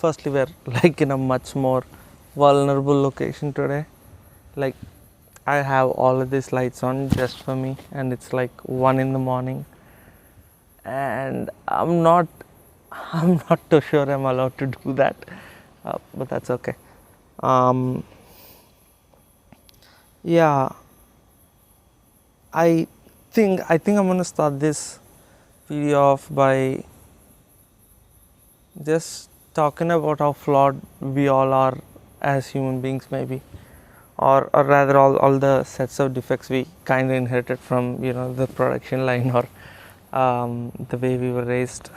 firstly, we're like in a much more vulnerable location today. Like, I have all of these lights on just for me, and it's like 1 in the morning, and I'm not too sure I'm allowed to do that, but that's okay. Um, yeah, I think I'm gonna start this video off by just talking about how flawed we all are as human beings, maybe, or rather all the sets of defects we kind of inherited from the production line, or the way we were raised.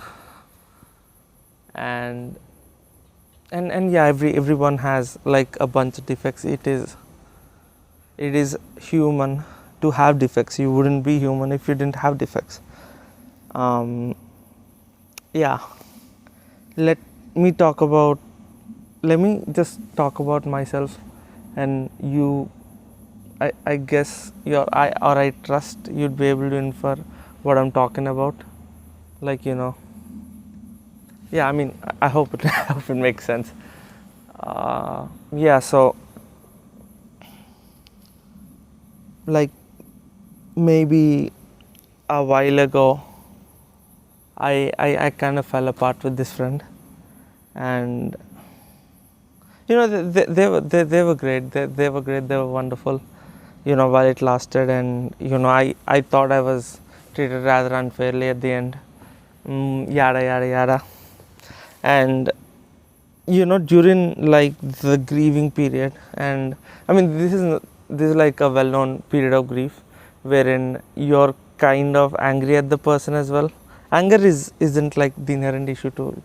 And yeah, everyone has like a bunch of defects. It is human to have defects. You wouldn't be human if you didn't have defects. Yeah, let me just talk about myself, and I guess I trust you'd be able to infer what I'm talking about. Like, yeah, I mean, I hope it I hope it makes sense. Yeah, so like maybe a while ago, I kind of fell apart with this friend, and they were great. They were great. They were wonderful. While it lasted, and I thought I was treated rather unfairly at the end. Yada yada yada. And during like the grieving period, and I mean this is like a well-known period of grief, wherein you're kind of angry at the person as well. Anger isn't like the inherent issue to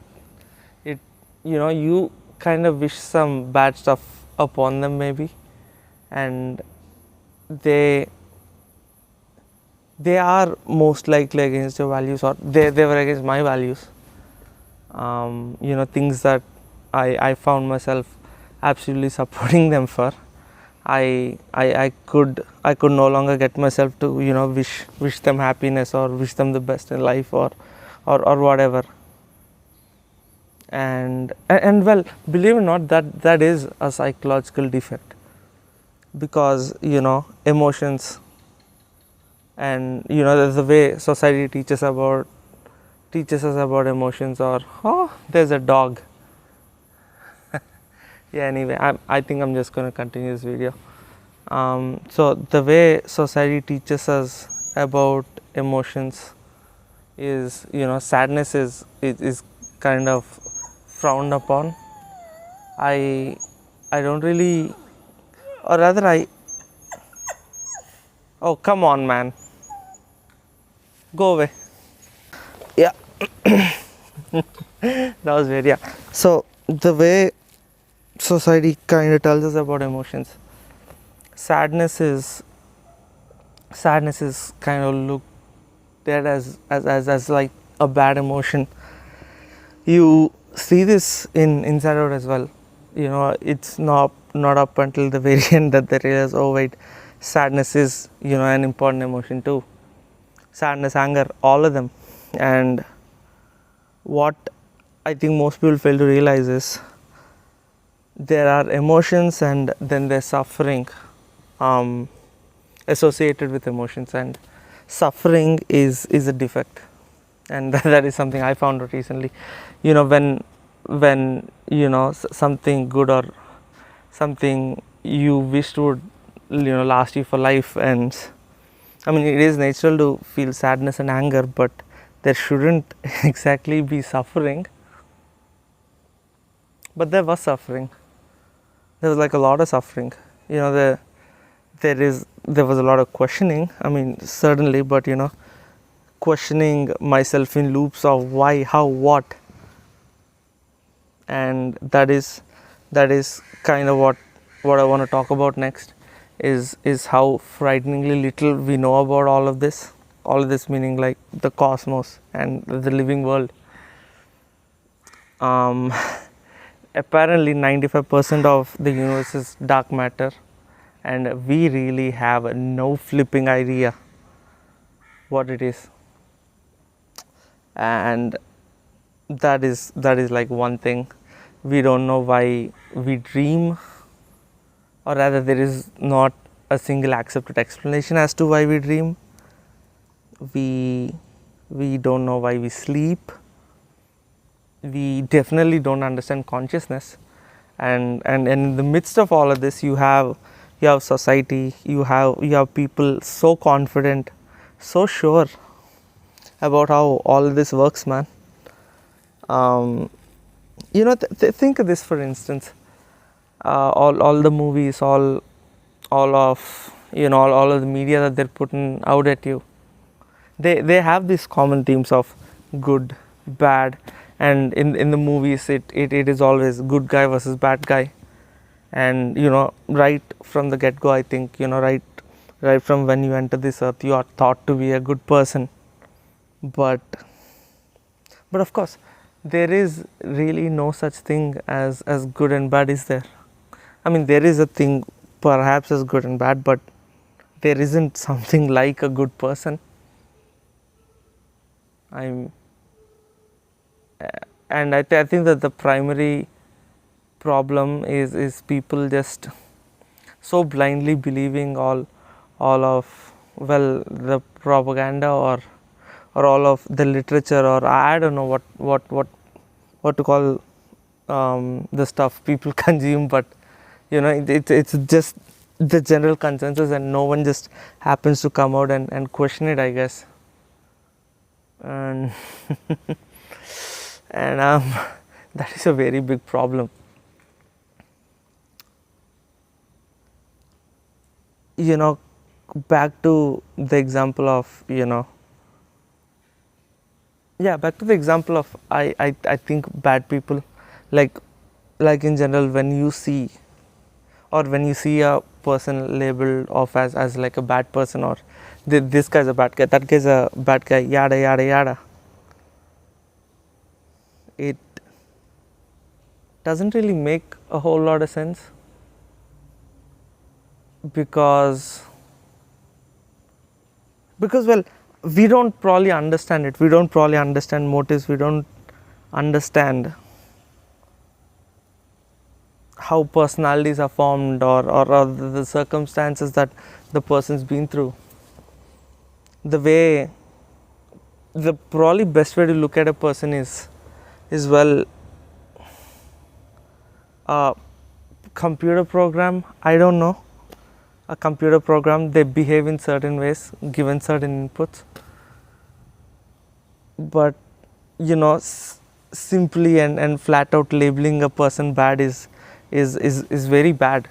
it. You kind of wish some bad stuff upon them, maybe, and they are most likely against your values, or they were against my values. Things that I found myself absolutely supporting them for. I could no longer get myself to wish them happiness, or wish them the best in life, or whatever. And well, believe it or not, that is a psychological defect, because emotions, and the way society teaches us about emotions, or there's a dog. Yeah, anyway, I think I'm just going to continue this video. So the way society teaches us about emotions is, sadness is kind of frowned upon. I don't really, or rather oh, come on, man, go away. Yeah. That was weird. Yeah, so the way society kind of tells us about emotions, sadness is kind of looked at as like a bad emotion. You see this in Inside Out as well. It's not up until the very end that they realize, oh wait, sadness is an important emotion too. Sadness, anger, all of them. And what I think most people fail to realize is there are emotions, and then there's suffering associated with emotions, and suffering is a defect. And that is something I found out recently. When something good, or something you wished would last you for life ends. I mean, it is natural to feel sadness and anger, but there shouldn't exactly be suffering. But there was suffering. There was like a lot of suffering. There was a lot of questioning. I mean, certainly, but questioning myself in loops of why, how, what. And that is kind of what I want to talk about next, is how frighteningly little we know about all of this meaning like the cosmos and the living world. Apparently 95% of the universe is dark matter, and we really have no flipping idea what it is. And that is like one thing. we don't know why we dream, or rather there is not a single accepted explanation as to why we dream. We don't know why we sleep. We definitely don't understand consciousness, and in the midst of all of this, you have society, you have people so confident, so sure about how all this works, man. Think of this, for instance. All the movies, all of all of the media that they're putting out at you, they have these common themes of good, bad, and in the movies it is always good guy versus bad guy. And right from the get-go, I think right from when you enter this earth, you are thought to be a good person. But of course, there is really no such thing as good and bad, is there? I mean, there is a thing perhaps as good and bad, but there isn't something like a good person. And I think that the primary problem is people just so blindly believing all of, well, the propaganda or all of the literature, or I don't know what to call the stuff people consume, but it's just the general consensus, and no one just happens to come out and question it, I guess. And and that is a very big problem. Back to the example of back to the example of I think bad people, like in general, when you see a person labeled off as like a bad person, or this guy's a bad guy, that guy's a bad guy, yada yada yada, it doesn't really make a whole lot of sense, because well, we don't probably understand it, we don't probably understand motives, we don't understand how personalities are formed, or the circumstances that the person's been through. The probably best way to look at a person is well, a computer program, I don't know, a computer program, they behave in certain ways given certain inputs, but simply and flat out labeling a person bad is very bad.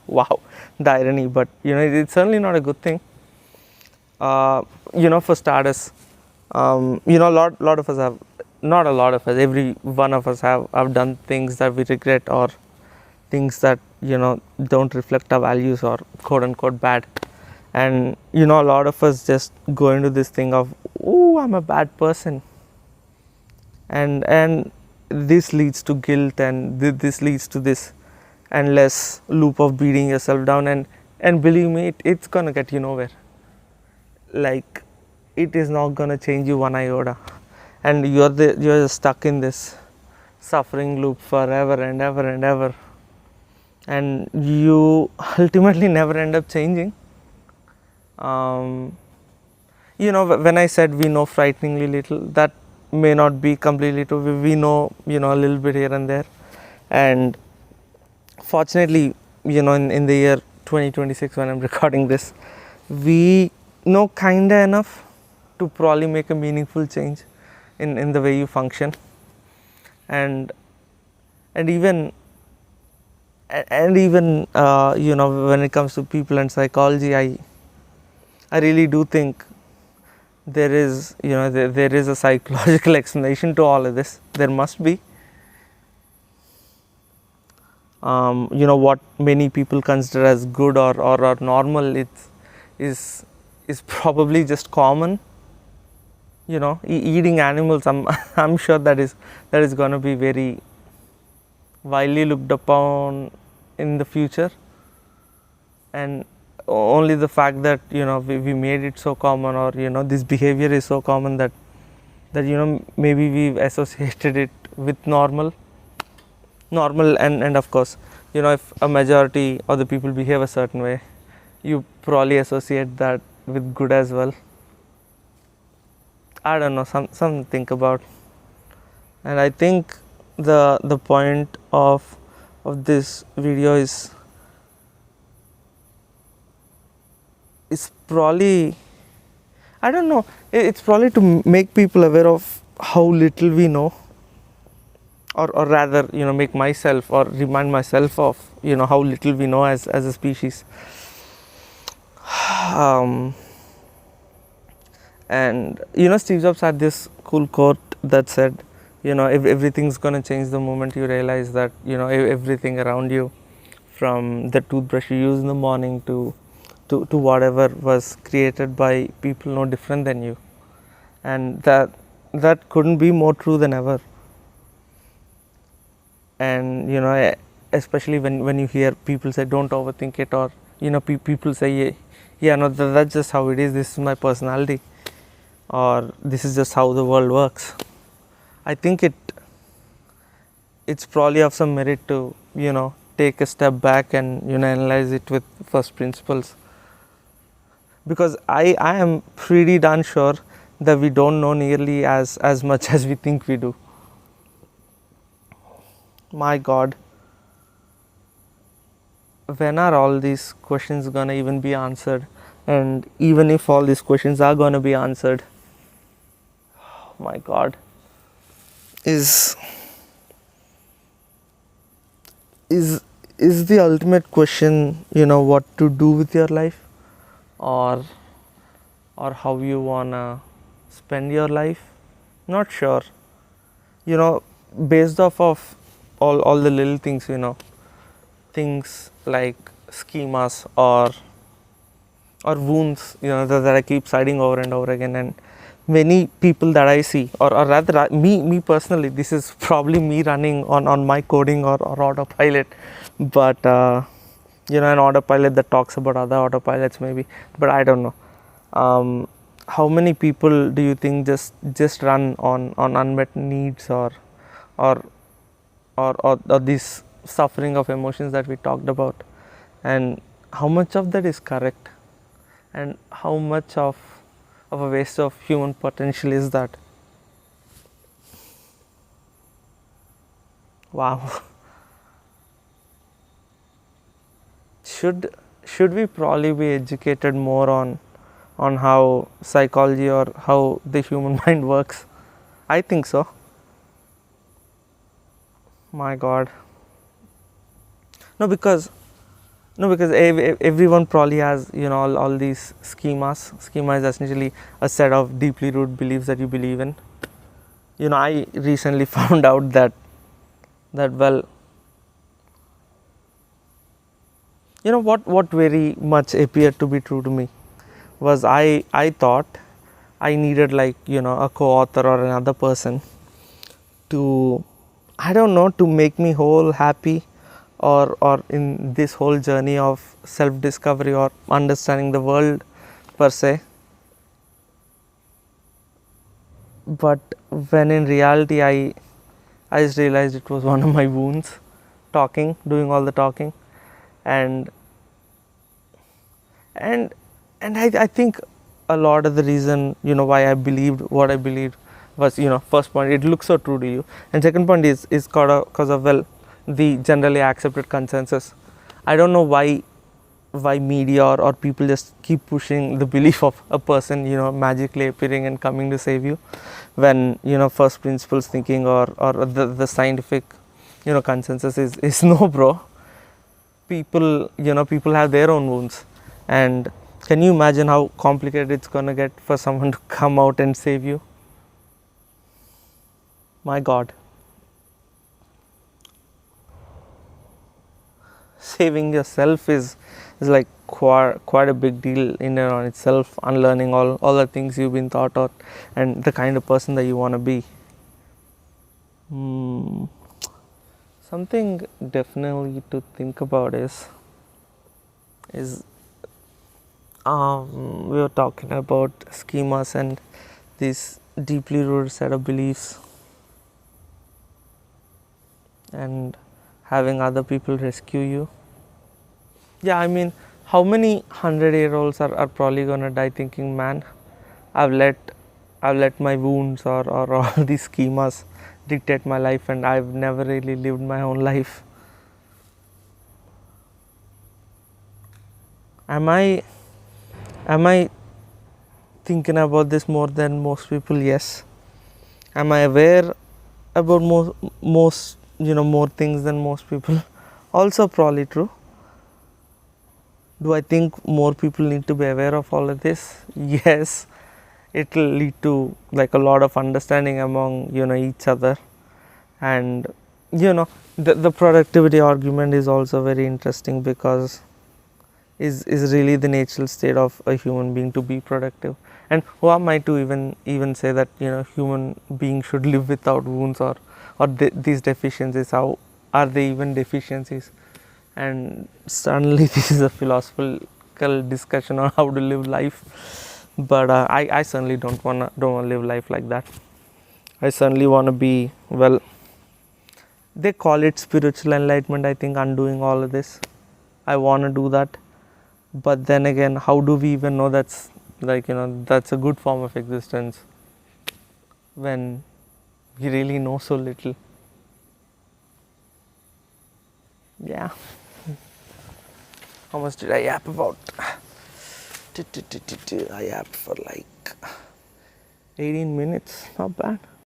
Wow, the irony, but it's certainly not a good thing. For starters, lot of us have, not a lot of us, every one of us have done things that we regret, or things that don't reflect our values, or quote unquote bad. And a lot of us just go into this thing of, oh, I'm a bad person, and this leads to guilt, and this leads to this endless loop of beating yourself down, and believe me, it's gonna get you nowhere. Like, it is not gonna change you one iota, and you're stuck in this suffering loop forever and ever and ever, and you ultimately never end up changing. When I said we know frighteningly little, that may not be completely true. We know a little bit here and there, and fortunately, in the year 2026, when I'm recording this, we know kinda enough to probably make a meaningful change in the way you function, and even when it comes to people and psychology, I really do think there is there is a psychological explanation to all of this. There must be. What many people consider as good or normal, is probably just common. Eating animals, I'm sure that is going to be very widely looked upon in the future, and only the fact that we made it so common, or this behavior is so common that maybe we've associated it with normal. normal, and of course, if a majority of the people behave a certain way, you probably associate that with good as well. I don't know, some think about. And I think the point of this video is probably, I don't know, it's probably to make people aware of how little we know, or rather, make myself or remind myself of, how little we know as a species. And Steve Jobs had this cool quote that said, everything's gonna change the moment you realize that everything around you, from the toothbrush you use in the morning to whatever was created by people no different than you. And that couldn't be more true than ever. And especially when you hear people say don't overthink it, or people say, yeah, no, that's just how it is, this is my personality, or this is just how the world works. I think it's probably of some merit to take a step back and analyze it with first principles, because I am pretty darn sure that we don't know nearly as much as we think we do. My God, when are all these questions gonna even be answered? And even if all these questions are gonna be answered, oh my God, is the ultimate question, what to do with your life, or how you wanna spend your life? Not sure. Based off of all the little things, things like schemas or wounds, that I keep citing over and over again. And many people that I see, or rather me personally, this is probably me running on my coding or autopilot, but an autopilot that talks about other autopilots maybe, but I don't know. How many people do you think just run on unmet needs, or this suffering of emotions that we talked about? And how much of that is correct, and how much of a waste of human potential is that? Wow. Should we probably be educated more on how psychology or how the human mind works? I think so. My God. No, because everyone probably has all these schemas. Schema is essentially a set of deeply rooted beliefs that you believe in. I recently found out that well, what very much appeared to be true to me was I thought I needed, like, a co-author or another person to, I don't know, to make me whole, happy, or in this whole journey of self-discovery or understanding the world per se. But when in reality I just realized it was one of my wounds, doing all the talking. And I think a lot of the reason why I believed what I believed was, first point, it looks so true to you, and second point is because of, well, the generally accepted consensus. I don't know why media or people just keep pushing the belief of a person magically appearing and coming to save you, when first principles thinking or the scientific consensus is no, bro. People have their own wounds, and can you imagine how complicated it's gonna get for someone to come out and save you? My God. Saving yourself is like quite a big deal in and on itself, unlearning all the things you've been taught, and the kind of person that you want to be. Something definitely to think about is we were talking about schemas and this deeply rooted set of beliefs, and having other people rescue you. Yeah, I mean, how many 100-year-olds are probably gonna die thinking, man, I've let I've let my wounds or all these schemas dictate my life, and I've never really lived my own life. Am I thinking about this more than most people? Yes. Am I aware about most more things than most people? Also probably true. Do I think more people need to be aware of all of this? Yes. It will lead to like a lot of understanding among each other, and the productivity argument is also very interesting, because is really the natural state of a human being to be productive. And who am I to even say that human beings should live without wounds or these deficiencies? How are they even deficiencies? And suddenly this is a philosophical discussion on how to live life. But I certainly don't wanna live life like that. I certainly want to be, well, they call it spiritual enlightenment, I think, undoing all of this. I want to do that, but then again, how do we even know that's that's a good form of existence when we really know so little? Yeah. How much did I yap about? I yapped for like 18 minutes, not bad.